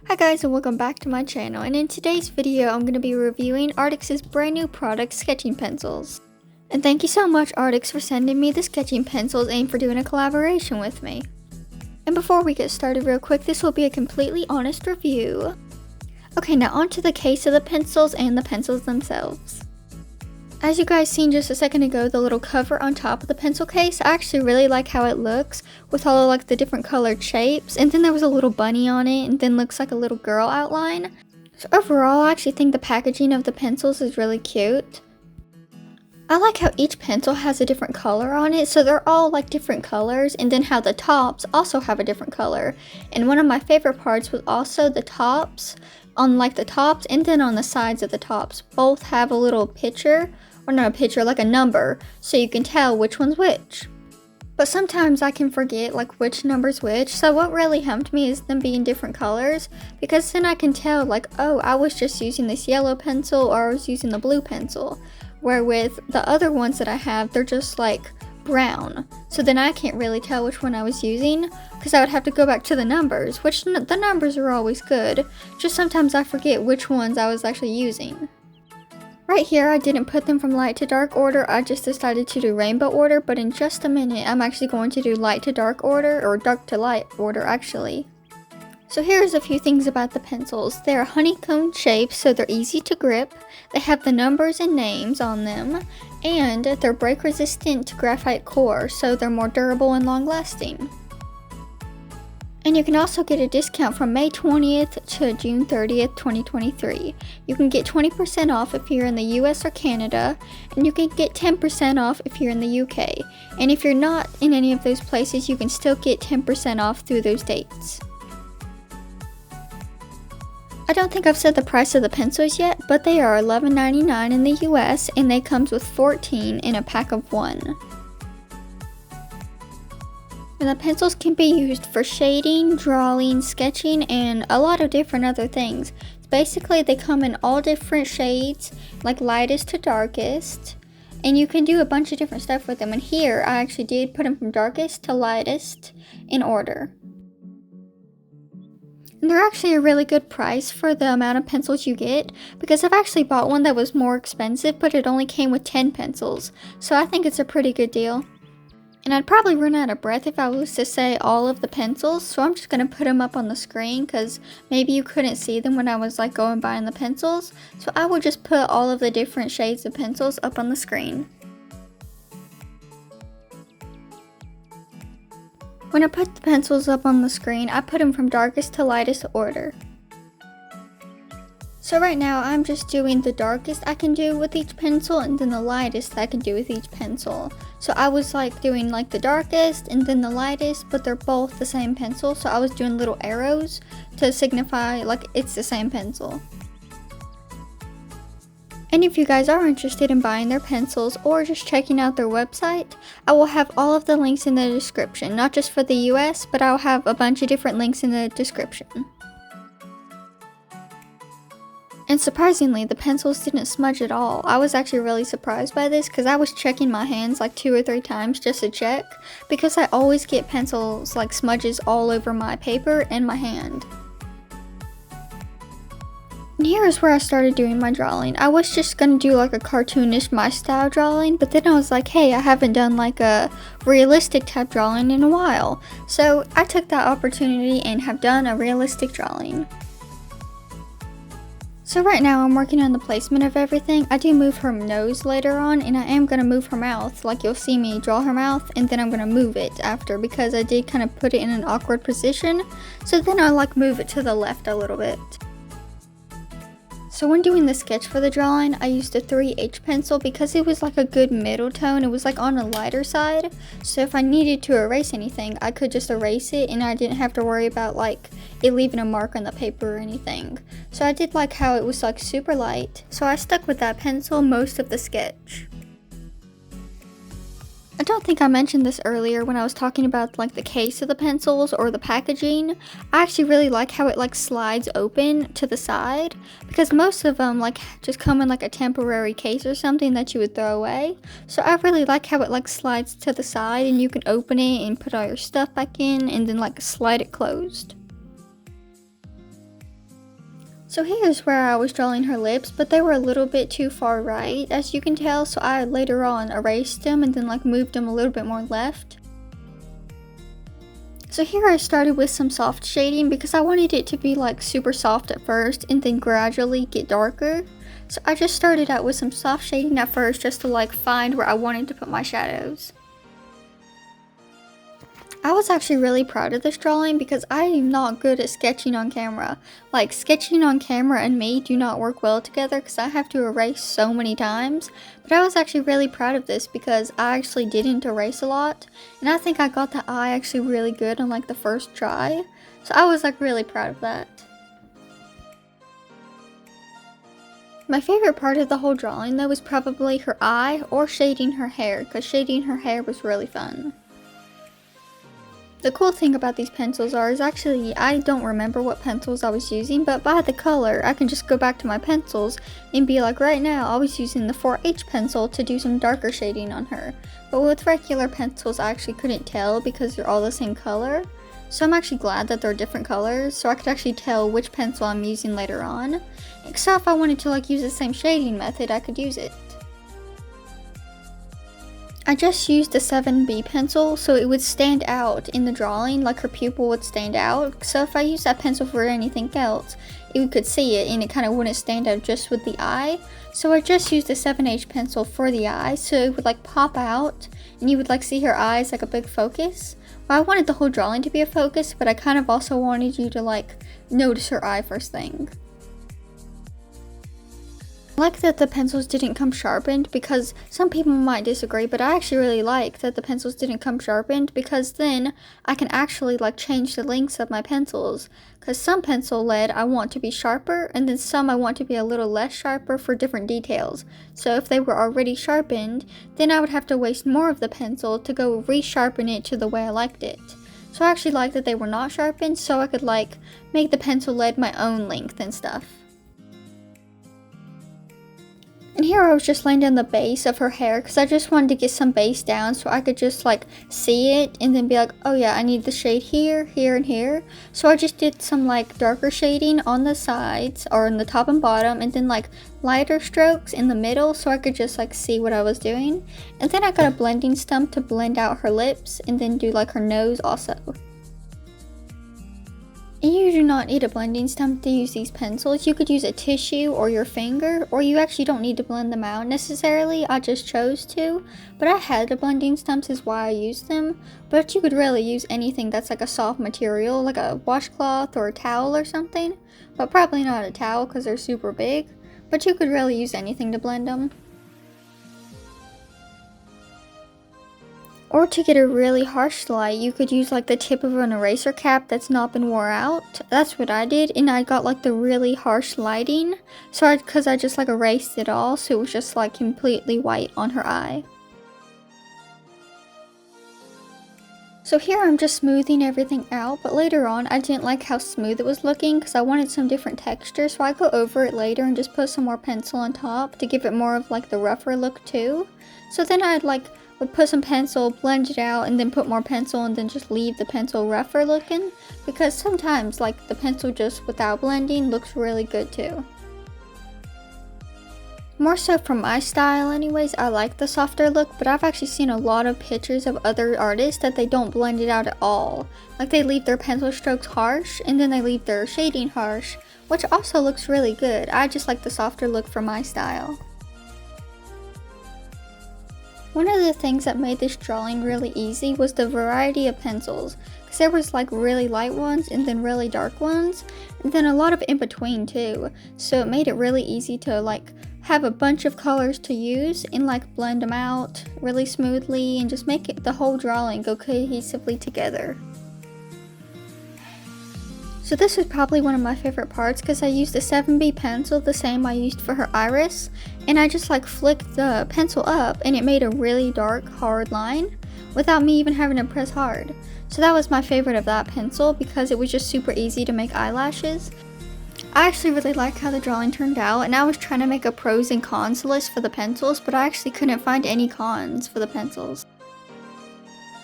Hi guys, and welcome back to my channel, and in today's video I'm going to be reviewing Arrtx's brand new product, sketching pencils. And thank you so much Arrtx for sending me the sketching pencils and for doing a collaboration with me. And before we get started real quick, this will be a completely honest review. Okay, now onto the case of the pencils and the pencils themselves. As you guys seen just a second ago, the little cover on top of the pencil case, I actually really like how it looks with all of the different colored shapes, and then there was a little bunny on it and then looks like a little girl outline. So overall, I actually think the packaging of the pencils is really cute. I like how each pencil has a different color on it, so they're all different colors, and then how the tops also have a different color. And one of my favorite parts was also the tops, on the tops and then on the sides of the tops, both have a little picture. Or not a picture, like a number, so you can tell which one's which. But sometimes I can forget which number's which, so what really helped me is them being different colors, because then I can tell oh, I was just using this yellow pencil or I was using the blue pencil. Where with the other ones that I have, they're just brown. So then I can't really tell which one I was using, because I would have to go back to the numbers, which the numbers are always good, just sometimes I forget which ones I was actually using. Right here, I didn't put them from light to dark order, I just decided to do rainbow order, but in just a minute, I'm actually going to do light to dark order, or dark to light order actually. So here's a few things about the pencils. They're honeycomb shapes, so they're easy to grip, they have the numbers and names on them, and they're break resistant graphite core, so they're more durable and long lasting. And you can also get a discount from May 20th to June 30th, 2023. You can get 20% off if you're in the US or Canada, and you can get 10% off if you're in the UK. And if you're not in any of those places, you can still get 10% off through those dates. I don't think I've said the price of the pencils yet, but they are $11.99 in the US, and they comes with 14 in a pack of 1. And the pencils can be used for shading, drawing, sketching, and a lot of different other things. Basically, they come in all different shades, lightest to darkest, and you can do a bunch of different stuff with them. And here, I actually did put them from darkest to lightest in order. And they're actually a really good price for the amount of pencils you get, because I've actually bought one that was more expensive, but it only came with 10 pencils, so I think it's a pretty good deal. And I'd probably run out of breath if I was to say all of the pencils, so I'm just going to put them up on the screen because maybe you couldn't see them when I was going buying the pencils. So I will just put all of the different shades of pencils up on the screen. When I put the pencils up on the screen, I put them from darkest to lightest order. So right now I'm just doing the darkest I can do with each pencil and then the lightest I can do with each pencil. So I was doing the darkest and then the lightest, but they're both the same pencil, so I was doing little arrows to signify it's the same pencil. And if you guys are interested in buying their pencils or just checking out their website, I will have all of the links in the description, not just for the US, but I'll have a bunch of different links in the description. And surprisingly, the pencils didn't smudge at all. I was actually really surprised by this because I was checking my hands 2 or 3 times just to check, because I always get pencils smudges all over my paper and my hand. And here is where I started doing my drawing. I was just going to do a cartoonish my style drawing, but then I was hey, I haven't done a realistic type drawing in a while. So I took that opportunity and have done a realistic drawing. So right now I'm working on the placement of everything. I do move her nose later on, and I am going to move her mouth. You'll see me draw her mouth and then I'm going to move it after, because I did kind of put it in an awkward position. So then I move it to the left a little bit. So when doing the sketch for the drawing, I used a 3H pencil because it was a good middle tone. It was on the lighter side, so if I needed to erase anything, I could just erase it and I didn't have to worry about it leaving a mark on the paper or anything. So I did how it was super light, so I stuck with that pencil most of the sketch. I don't think I mentioned this earlier when I was talking about the case of the pencils or the packaging. I actually really like how it slides open to the side, because most of them just come in a temporary case or something that you would throw away. So I really like how it slides to the side and you can open it and put all your stuff back in and then slide it closed. So here's where I was drawing her lips, but they were a little bit too far right, as you can tell, so I later on erased them and then like moved them a little bit more left. So here I started with some soft shading because I wanted it to be like super soft at first and then gradually get darker. So I just started out with some soft shading at first just to like find where I wanted to put my shadows. I was actually really proud of this drawing because I am not good at sketching on camera. Like, sketching on camera and me do not work well together because I have to erase so many times. But I was actually really proud of this because I actually didn't erase a lot. And I think I got the eye actually really good on like the first try. So I was like really proud of that. My favorite part of the whole drawing though was probably her eye or shading her hair, because shading her hair was really fun. The cool thing about these pencils is actually I don't remember what pencils I was using, but by the color I can just go back to my pencils and be like, right now I was using the 4H pencil to do some darker shading on her. But with regular pencils I actually couldn't tell because they're all the same color. So I'm actually glad that they're different colors so I could actually tell which pencil I'm using later on. Except if I wanted to like use the same shading method, I could use it. I just used the 7B pencil so it would stand out in the drawing, like her pupil would stand out. So if I used that pencil for anything else, you could see it and it kind of wouldn't stand out just with the eye. So I just used the 7H pencil for the eye so it would like pop out and you would like see her eyes like a big focus. Well, I wanted the whole drawing to be a focus, but I kind of also wanted you to like notice her eye first thing. I like that the pencils didn't come sharpened because some people might disagree, but I actually really like that the pencils didn't come sharpened because then I can actually like change the lengths of my pencils, because some pencil lead I want to be sharper and then some I want to be a little less sharper for different details. So if they were already sharpened, then I would have to waste more of the pencil to go resharpen it to the way I liked it. So I actually like that they were not sharpened so I could like make the pencil lead my own length and stuff. And here I was just laying down the base of her hair because I just wanted to get some base down so I could just like see it and then be like, oh yeah, I need the shade here, here, and here. So I just did some like darker shading on the sides or in the top and bottom and then like lighter strokes in the middle so I could just like see what I was doing. And then I got a blending stump to blend out her lips and then do like her nose also. And you do not need a blending stump to use these pencils. You could use a tissue or your finger, or you actually don't need to blend them out necessarily. I just chose to, but I had the blending stumps is why I used them. But you could really use anything that's like a soft material, like a washcloth or a towel or something. But probably not a towel because they're super big. But you could really use anything to blend them. Or to get a really harsh light, you could use like the tip of an eraser cap that's not been wore out. That's what I did, and I got like the really harsh lighting. So because I just like erased it all, so it was just like completely white on her eye. So here I'm just smoothing everything out, but later on I didn't like how smooth it was looking because I wanted some different texture, so I go over it later and just put some more pencil on top to give it more of like the rougher look too. So then I'd like would put some pencil, blend it out, and then put more pencil and then just leave the pencil rougher looking, because sometimes like the pencil just without blending looks really good too. More so from my style anyways, I like the softer look, but I've actually seen a lot of pictures of other artists that they don't blend it out at all. Like they leave their pencil strokes harsh and then they leave their shading harsh, which also looks really good. I just like the softer look for my style. One of the things that made this drawing really easy was the variety of pencils, because there was like really light ones and then really dark ones, and then a lot of in between too, so it made it really easy to like have a bunch of colors to use and like blend them out really smoothly and just make it the whole drawing go cohesively together. So this is probably one of my favorite parts because I used the 7B pencil, the same I used for her iris, and I just like flicked the pencil up and it made a really dark, hard line without me even having to press hard. So that was my favorite of that pencil because it was just super easy to make eyelashes. I actually really like how the drawing turned out, and I was trying to make a pros and cons list for the pencils, but I actually couldn't find any cons for the pencils.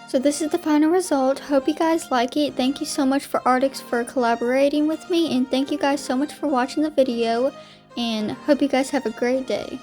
So this is the final result. Hope you guys like it. Thank you so much for Arrtx for collaborating with me, and thank you guys so much for watching the video, and hope you guys have a great day.